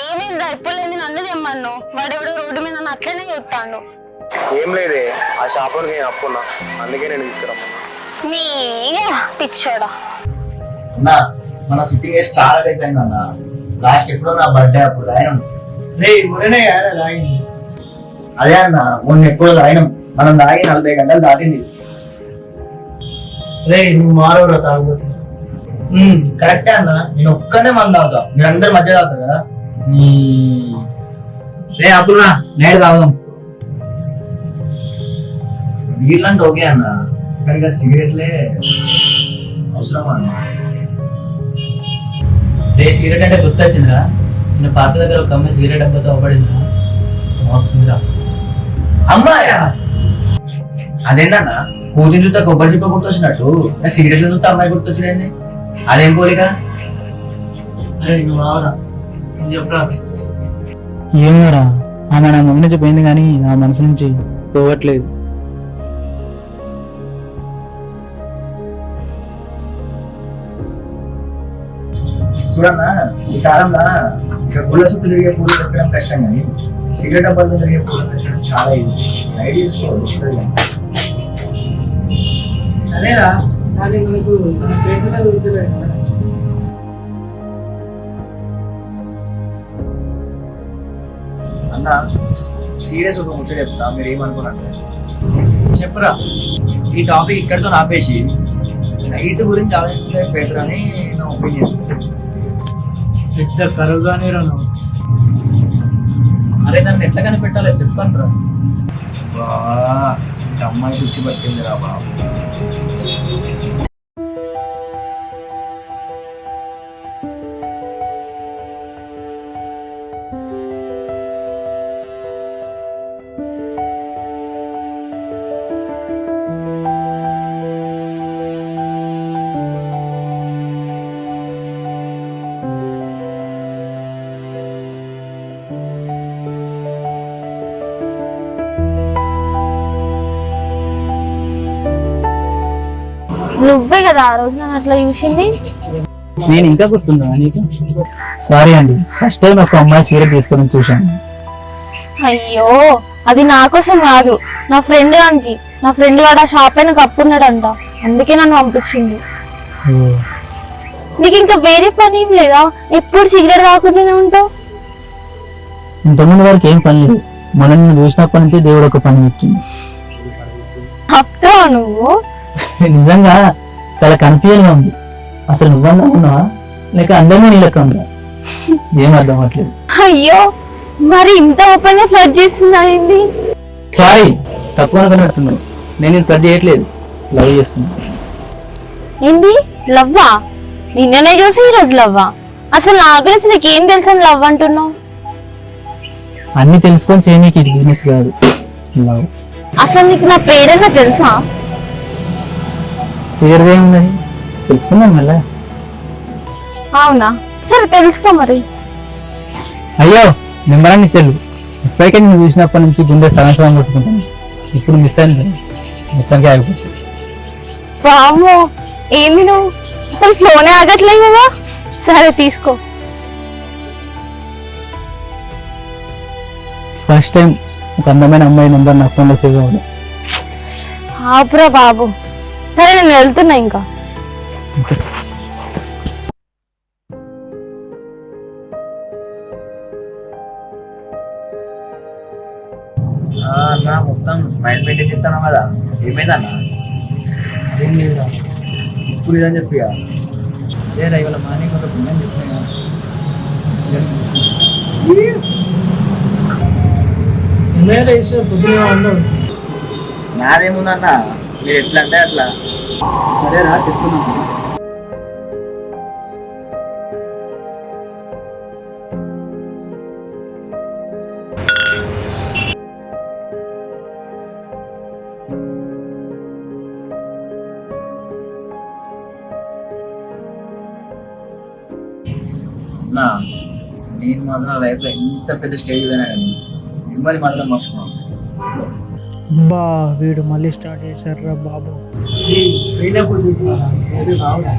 ఏమైందా ఇప్పుడు లేదు నన్ను తెమ్మన్ను వాడెవడో రోడ్డు మీద నన్ను అట్లనే చూస్తాడు. ఏం లేదే, ఆ షాపులో నేను అప్పున్నా, అందుకే నేను తీసుకురమ్మన్నా. నీ పిచ్చోడా. అన్నా మన సిట్టింగ్ వేసి చాలా డేస్ అయింది అన్న. లాస్ట్ ఎప్పుడో నా బర్త్డే అప్పుడు రాయనం. అదే అన్న మొన్న ఎప్పుడు రాయనం. మనం తాగి 40 గంటలు దాటింది. నువ్వు మారవరా తాగుబోతు. కరెక్టే అన్న, నేను ఒక్కనే మంది తాగుతా, మీరందరూ మధ్య తాగుతారు కదా. అప్పుడు నేడు తాగుదాం. వీళ్ళంటే ఓకే అన్న, ఇక్కడ సిగరెట్లే అవసరమా అన్న? సిగరెట్ అంటే గుర్తొచ్చిందిరా, నేను పాత దగ్గర ఒక అమ్మాయి సిగరెట్ డబ్బాతో అవపడిందిరా, మోస్తుందిరా. అమ్మాయా? అదేంటన్నా కూతురు చూస్తే కొబ్బరి చిప్ప గుర్తొచ్చినట్టు సిగరెట్లు చూస్తే అమ్మాయి గుర్తొచ్చింది, అదేం పోలిక? నువ్వు రావరా, నువ్వు చెప్పరా. ఏమోరా, ఆమె నా ముందు నుంచి పోయింది కానీ నా మనసు నుంచి పోవట్లేదు. చూడన్నా, ఈ కాలంలో ఇక్కడ గుళ్ళ చుట్టూ తిరిగే పూలు దొరకడం కష్టం, కానీ సిగరెట్ డబ్బాలతో తిరిగే పూలు దొరకడం చాలా ఈజీ. ఐడియాస్ సరేరా, కానీ మనకు మన పేరులో ఉరికిపోయాడు. అన్న సీరియస్ ఒక ముచ్చట చెప్తా, మీరు ఏమనుకున్నట్టు చెప్పరా. ఈ టాపిక్ ఇక్కడితో ఆపేసి నైట్ గురించి ఆలోచిస్తే బెటర్ అని నా ఒపీనియన్. పెద్ద కరువుగానే రాను. అరే దాన్ని ఎట్లా కనిపెట్టాలో చెప్పండి రా. అమ్మాయి పిచ్చి పట్టింది రా బాబు. నువ్వే కదా ఆ రోజు నన్ను అట్లా చూసింది. నేను ఇంకా గుర్తుందా నీకు? సారీ అండి, ఫస్ట్ టైం ఒక అమ్మాయి సిగరెట్ తీసుకోవడం చూశాను. అయ్యో, అది నా కోసం కాదు, నా ఫ్రెండ్ గానికి. నా ఫ్రెండ్ వాడు ఆ షాప్ అయిన కప్పున్నాడంట, అందుకే నన్ను పంపించింది. నీకు ఇంకా వేరే పని ఏం లేదా? ఎప్పుడు సిగరెట్ తాగకుండానే ఉంటావు? ఇంతకుముందు వరకు ఏం పని లేదు, మొన్న నిన్ను చూసినప్పటి నుంచి దేవుడు ఒక పని పెట్టింది. అప్పుడా నువ్వు? నిజంగా చాలా కన్ఫ్యూజన్ గా ఉంది. అసలు నువ్వన్నా ఉన్నావా లేక అందరినీ నీ లెక్క ఉందా? ఏం అర్థం అవ్వట్లేదు. అయ్యో, మరి ఇంత ఓపెన్ గా ఫ్లడ్ చేస్తున్నాయింది. సారీ, తప్పు అనుకున్నట్టున్నావు. నేను ఫ్లడ్ చేయట్లేదు, లవ్ చేస్తున్నా. ఏంది లవ్వా? నిన్ననే చూసి ఈరోజు లవ్వా? అసలు నాకు తెలిసి నీకేం తెలుసు అని లవ్ అంటున్నావు? అన్ని తెలుసుకొని చేయనీకి ఇది బిజినెస్ కాదు, లవ్. అసలు నీకు నా పేరన్నా తెలుసా? పేరుదేమున్నది, తెలుసుకున్నాం మళ్ళా. అవునా, సరే తెలుసుకో మరి. అయ్యో నిమ్మరాన్ని తెలు, ఇప్పటికే నేను చూసినప్పటి నుంచి గుండె సగం సగం కొట్టుకుంటాను. ఇప్పుడు మిస్ అయింది, మొత్తానికి ఆగిపోతుంది. వామ్మో, ఏంది నువ్వు అసలు ఫోనే ఆగట్లేదు కదా. సరే తీసుకో. ఫస్ట్ టైం ఒక అందమైన అమ్మాయి నెంబర్ నా ఫోన్లో సేవ్ అవ్వడం. ఆపురా బాబు. సరే నేను వెళ్తున్నా ఇంకా. అన్న మొత్తం స్మైల్ మెయింటైన్ చేస్తాను కదా, ఏమైందన్న? ఏం లేదురా. ఇప్పుడు ఇదని చెప్పి అదే ఇవాళ మార్నింగ్ ఒక పిల్లని చెప్పినా. ఎమ్మెల్యే వేసే పొద్దున ఉండవు. నాదేముందన్న, మీరు ఎట్లా అంటే అట్లా. సరేరా తెచ్చుకున్నాను. అన్నా నేను మాత్రం లైఫ్లో ఎంత పెద్ద స్టేజ్ పోయినా కానీ మిమ్మల్ని మాత్రం మర్చిపోయాను. బా వీడు మళ్ళీ స్టార్ట్ చేశారా బాబు. పోయినప్పుడు చూపురా, రావురా.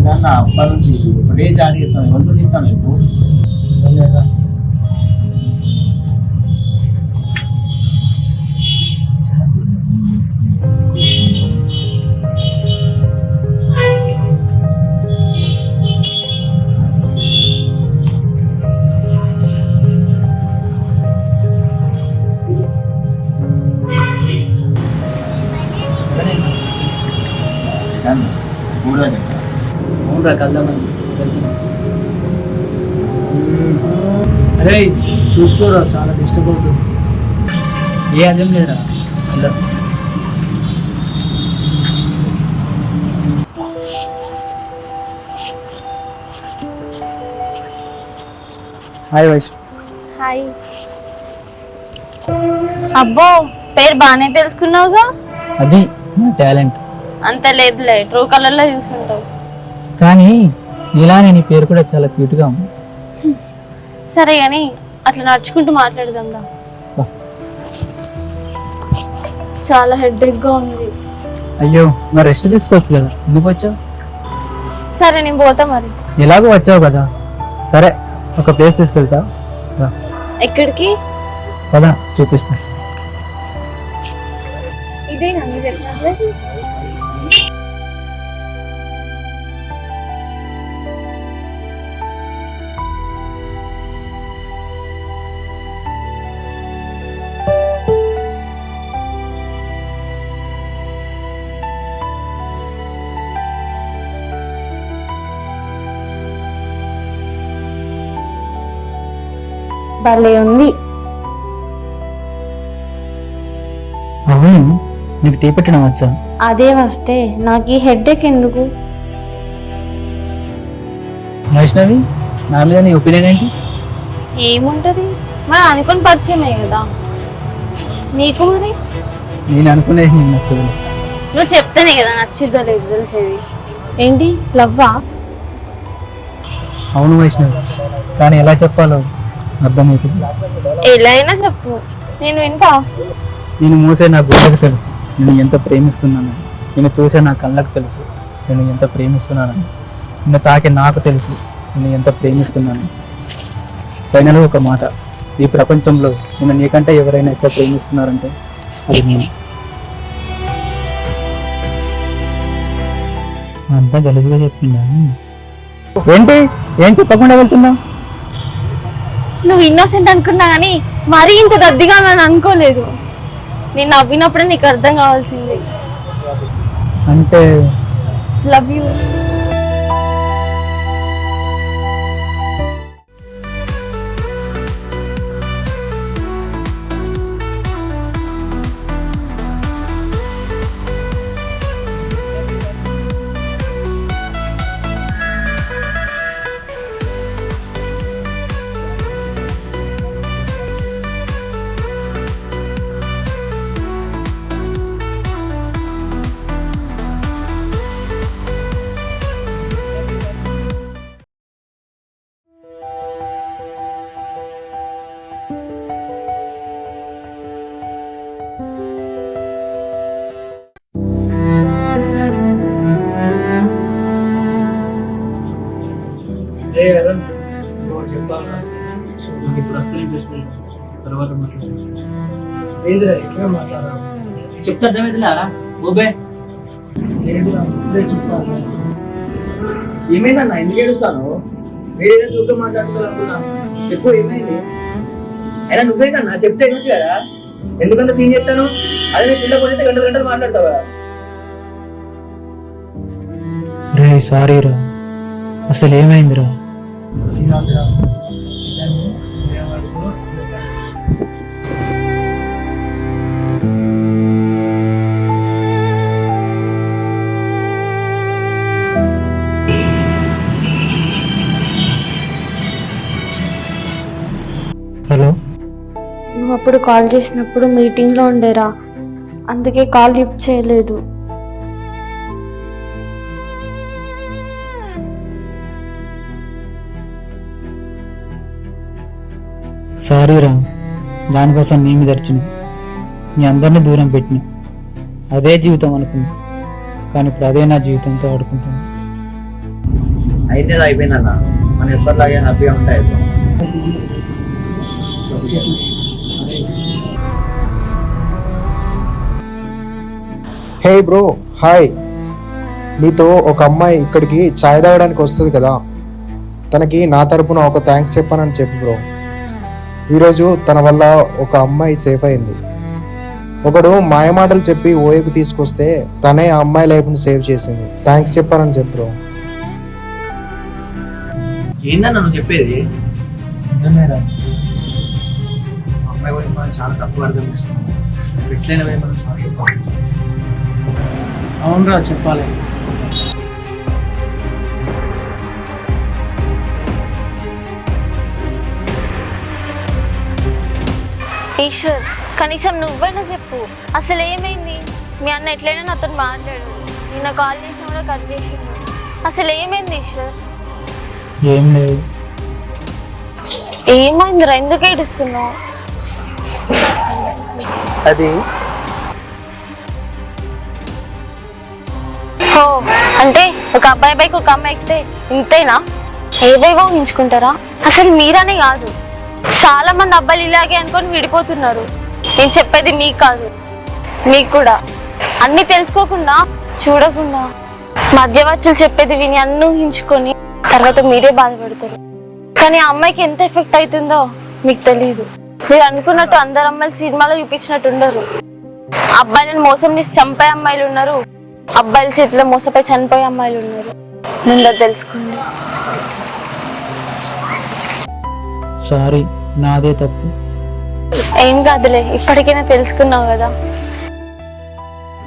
ఏందన్న అప్పటి నుంచి ఒకటే చాటి చెప్తాను ఎవరితో చెప్తాను ఇప్పుడు కూడా చెప్తాను అవునరా కలుదామని అరే చూసుకోరా చాలా డిస్టర్బ్ అవుతుంది. ఏ అదేం లేదురా వెళ్ళొస్తా. హాయ్ వైష్. హాయ్. అబ్బో పేరు బాగానే తెలుసుకున్నావుగా. అది నా టాలెంట్. అంత లేదులే, ట్రూ కలర్ లో చూసుంటావు. కానీ నీలానే నీ పేరు కూడా చాలా క్యూట్గా ఉంది. సరే కానీ అట్లా నడుచుకుంటూ మాట్లాడదాం రా. బా. చాలా హెడ్ఏక్ గా ఉంది. అయ్యో మరి రెస్ట్ తీసుకోవచ్చు కదా, ఎందుకు వచ్చావు? సరే నేను పోతా మరి. ఎలాగో వచ్చావు కదా, సరే ఒక ప్లేస్ తీసుకెళ్తా రా. ఎక్కడికి? పదా చూపిస్తా. ఇదేనా మీరు చెప్పినట్లే? భలే ఉంది. అవును, నీకు టీ పెట్టడం వచ్చా? అదే వస్తే నాకు ఈ హెడ్ఏక్ ఎందుకు? వైష్ణవి, నా మీద నీ ఒపీనియన్ ఏంటి? ఏముంటది, మనం అనుకుని పరిచయమే కదా. నీకు మరి? నేను అనుకునేది నీకు నచ్చదు. నువ్వు చెప్తేనే కదా నచ్చిద్దో లేదు తెలిసేది. ఏంటి లవ్వా? అవును వైష్ణవి, కానీ ఎలా చెప్పాలో అర్థమవుతుంది. ఎలా అయినా చెప్పు, నేను వింటా. నేను మూసే నా గుండెకు తెలుసు నేను ఎంత ప్రేమిస్తున్నాను. నేను చూసే నా కళ్ళకు తెలుసు నేను ఎంత ప్రేమిస్తున్నాను. నిన్ను తాకే నాకు తెలుసు నేను ఎంత ప్రేమిస్తున్నాను. ఫైనల్ ఒక మాట, ఈ ప్రపంచంలో నేను నీకంటే ఎవరైనా ఎక్కువ ప్రేమిస్తున్నారంటే అది నేను. అంతా గలీజ్గా చెప్పిందా ఏంటి? ఏం చెప్పకుండా వెళ్తున్నావు? నువ్వు ఇన్నోసెంట్ అనుకున్నా కానీ మరీ ఇంత దద్దిగా నేను అనుకోలేదు. నేను నవ్వినప్పుడే నీకు అర్థం కావాల్సింది. అంటే లవ్ యూ. ఏ అరుణ్ చెప్పాలా? సో నాకు ఇప్పుడు వస్తుంది ప్రశ్న, తర్వాత మాట్లాడాలి. లేదురా ఇట్లా మాట్లాడాలి. చెప్తా అర్థమైందిరా ఓబే. లేదురా ఇప్పుడే చెప్పాలి. ఏమైందన్న ఎందుకు ఏడుస్తాను? మీరేదో చూద్దాం మాట్లాడుతున్నారు అనుకున్నా. చెప్పు ఏమైంది? అయినా నువ్వేదన్నా చెప్తే ఏమొచ్చు కదా, ఎందుకంత సీన్ చెప్తాను? అదే నీ పిల్ల పోతే గంటలు గంటలు మాట్లాడతావా? రే సారీ రా, అసలు ఏమైందిరా? అది కాదురా, ఇలానే వేరే వాడితో హలో, నువ్వు అప్పుడు కాల్ చేసినప్పుడు మీటింగ్లో ఉండేరా, అందుకే కాల్ లిఫ్ట్ చేయలేదు. సారీ రా, దానికోసం నీ మీద అరిచిన, మీ అందరినీ దూరం పెట్టిన. అదే జీవితం అనుకున్నా, కానీ ఇప్పుడు అదే నా జీవితంతో ఆడుకుంటున్నా. అయినది అయిపోయిందన్న, మనం ఎప్పటిలాగే హ్యాపీగా ఉంటాయి. హే బ్రో, హాయ్. నీతో ఒక అమ్మాయి ఇక్కడికి చాయ్ తాగడానికి వస్తుంది కదా, తనకి నా తరపున ఒక థ్యాంక్స్ చెప్పానని చెప్పు బ్రో. ఈరోజు తన వల్ల ఒక అమ్మాయి సేఫ్ అయింది. ఒకడు మాయమాటలు చెప్పి ఓయకు తీసుకొస్తే తనే ఆ అమ్మాయి లైఫ్ని సేవ్ చేసింది. థ్యాంక్స్ చెప్పానని చెప్పు బ్రో. ఏందన్న నువ్వు చెప్పేది? నిజమేరా. అమ్మాయి గురించి మనం చాలా తక్కువ అర్థం చేసుకున్నాం. ఎట్లయినా పోయి మనం సారీ చెప్పాలి. అవునరా చెప్పాలి. ఈశ్వర్, కనీసం నువ్వైనా చెప్పు, అసలు ఏమైంది? మీ అన్న ఎట్లయినా నాతో మాట్లాడు. నిన్న కాల్ చేసిన కూడా కట్ చేసిండు. అసలు ఏమైంది ఈశ్వర్? ఏం లేదు. ఏమైందిరా, ఎందుకు ఏడుస్తున్నావు? అది ఓ, అంటే ఒక అబ్బాయి బైక్ ఒక అమ్మాయి ఎక్కితే ఇంతేనా? ఏవేవో ఊహించుకుంటారా? అసలు మీరనే కాదు, చాలా మంది అబ్బాయిలు ఇలాగే అనుకొని విడిపోతున్నారు. నేను చెప్పేది మీకు కాదు, మీకు కూడా. అన్ని తెలుసుకోకుండా చూడకుండా మధ్యవర్తులు చెప్పేది విని అన్ని ఊహించుకొని తర్వాత మీరే బాధపడతారు. కానీ ఆ అమ్మాయికి ఎంత ఎఫెక్ట్ అవుతుందో మీకు తెలియదు. మీరు అనుకున్నట్టు అందరు అమ్మాయిలు సినిమాలో చూపించినట్టు ఉండరు. అబ్బాయిలను మోసం చేసి చంపే అమ్మాయిలు ఉన్నారు, అబ్బాయిల చేతిలో మోసపోయి చనిపోయే అమ్మాయిలు ఉన్నారు. ముందు తెలుసుకోండి. సారీ, నాదే తప్పు. ఏం కాదులే, ఇప్పటికైనా తెలుసుకున్నావు కదా.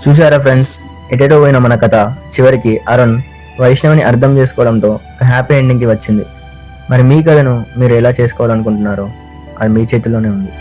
చూసారా ఫ్రెండ్స్, ఎటేటో పోయిన మన కథ చివరికి అరుణ్ వైష్ణవిని అర్థం చేసుకోవడంతో ఒక హ్యాపీ ఎండింగ్కి వచ్చింది. మరి మీ కథను మీరు ఎలా చేసుకోవాలనుకుంటున్నారో అది మీ చేతిలోనే ఉంది.